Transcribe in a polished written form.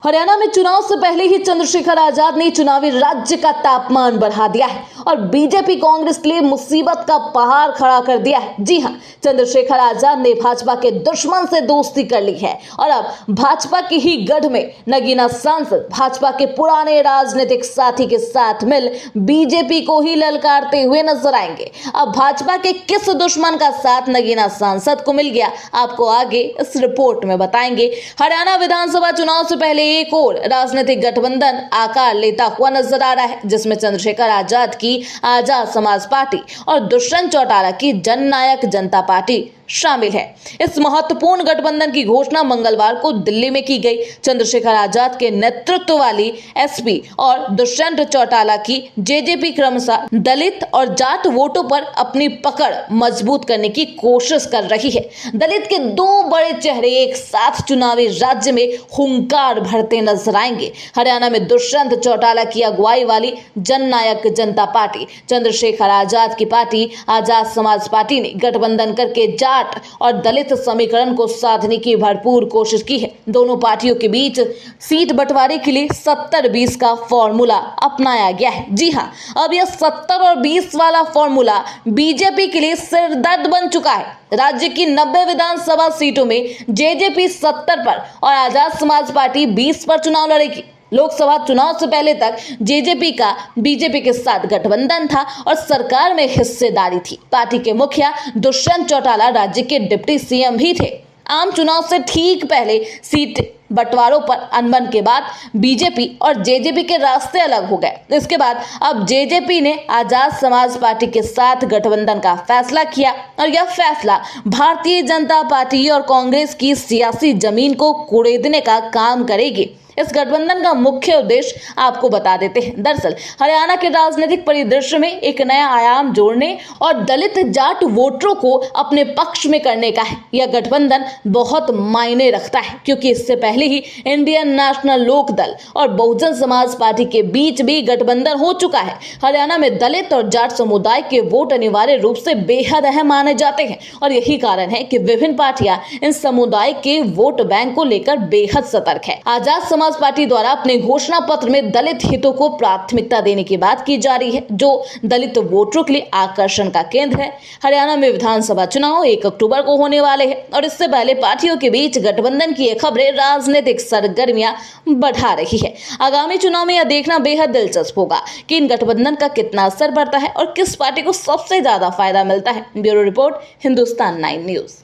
हरियाणा में चुनाव से पहले ही चंद्रशेखर आजाद ने चुनावी राज्य का तापमान बढ़ा दिया है और बीजेपी कांग्रेस के लिए मुसीबत का पहाड़ खड़ा कर दिया है। जी हां, चंद्रशेखर आजाद ने भाजपा के दुश्मन से दोस्ती कर ली है और अब भाजपा की ही गढ़ में नगीना सांसद भाजपा के पुराने राजनीतिक साथी के साथ मिल बीजेपी को ही ललकारते हुए नजर आएंगे। अब भाजपा के किस दुश्मन का साथ नगीना सांसद को मिल गया, आपको आगे इस रिपोर्ट में बताएंगे। हरियाणा विधानसभा चुनाव से पहले एक और राजनीतिक गठबंधन आकार लेता हुआ नजर आ रहा है, जिसमें चंद्रशेखर आजाद की आजाद समाज पार्टी और दुष्यंत चौटाला की जननायक जनता पार्टी शामिल है। इस महत्वपूर्ण गठबंधन की घोषणा मंगलवार को दिल्ली में की गई। चंद्रशेखर आजाद के नेतृत्व वाली एसपी और दुष्यंत चौटाला की जेजेपी क्रमशः दलित और जाट वोटों पर अपनी पकड़ मजबूत करने की कोशिश कर रही है। दलित के दो बड़े चेहरे एक साथ चुनावी राज्य में हुंकार भरते नजर आएंगे। हरियाणा में दुष्यंत चौटाला की अगुवाई वाली जननायक जनता पार्टी, चंद्रशेखर आजाद की पार्टी आजाद समाज पार्टी ने गठबंधन करके जाट और दलित समीकरण को साधने की भरपूर कोशिश की है। दोनों पार्टियों के बीच सीट बंटवारे के लिए 70-20 का फॉर्मूला अपनाया गया है। जी हां, अब यह 70 और 20 वाला फॉर्मूला बीजेपी के लिए सिरदर्द बन चुका है। राज्य की 90 विधानसभा सीटों में जेजेपी 70 पर और आजाद समाज पार्टी 20 पर चुनाव लड़ेगी। लोकसभा चुनाव से पहले तक जेजेपी का बीजेपी के साथ गठबंधन था और सरकार में हिस्सेदारी थी। पार्टी के मुखिया दुष्यंत चौटाला राज्य के डिप्टी सीएम भी थे। आम चुनाव से ठीक पहले सीट बंटवारों पर अनबन के बाद बीजेपी और जेजेपी के रास्ते अलग हो गए। इसके बाद अब जेजेपी ने आजाद समाज पार्टी के साथ गठबंधन का फैसला किया और यह फैसला भारतीय जनता पार्टी और कांग्रेस की सियासी जमीन को कुरेदने का काम करेगी। इस गठबंधन का मुख्य उद्देश्य आपको बता देते हैं। दरअसल हरियाणा के राजनीतिक परिदृश्य में एक नया आयाम जोड़ने और दलित जाट वोटरों को अपने पक्ष में करने का है। यह गठबंधन बहुत मायने रखता है क्योंकि इससे पहले ही इंडियन नेशनल लोक दल और बहुजन समाज पार्टी के बीच भी गठबंधन हो चुका है। हरियाणा में दलित और जाट समुदाय के वोट अनिवार्य रूप से बेहद अहम माने जाते हैं और यही कारण है कि विभिन्न पार्टियां इन समुदाय के वोट बैंक को लेकर बेहद सतर्क है। आजाद समाज पार्टी द्वारा अपने घोषणा पत्र में दलित हितों को प्राथमिकता देने की बात की जा रही है, जो दलित वोटरों के लिए आकर्षण का केंद्र है। हरियाणा में विधानसभा चुनाव 1 अक्टूबर को होने वाले हैं और इससे पहले पार्टियों के बीच गठबंधन की ये खबरें राजनीतिक सरगर्मियां बढ़ा रही है। आगामी चुनाव में यह देखना बेहद दिलचस्प होगा कि इन गठबंधन का कितना असर पड़ता है और किस पार्टी को सबसे ज्यादा फायदा मिलता है। Bureau report, Hindustan 9 news.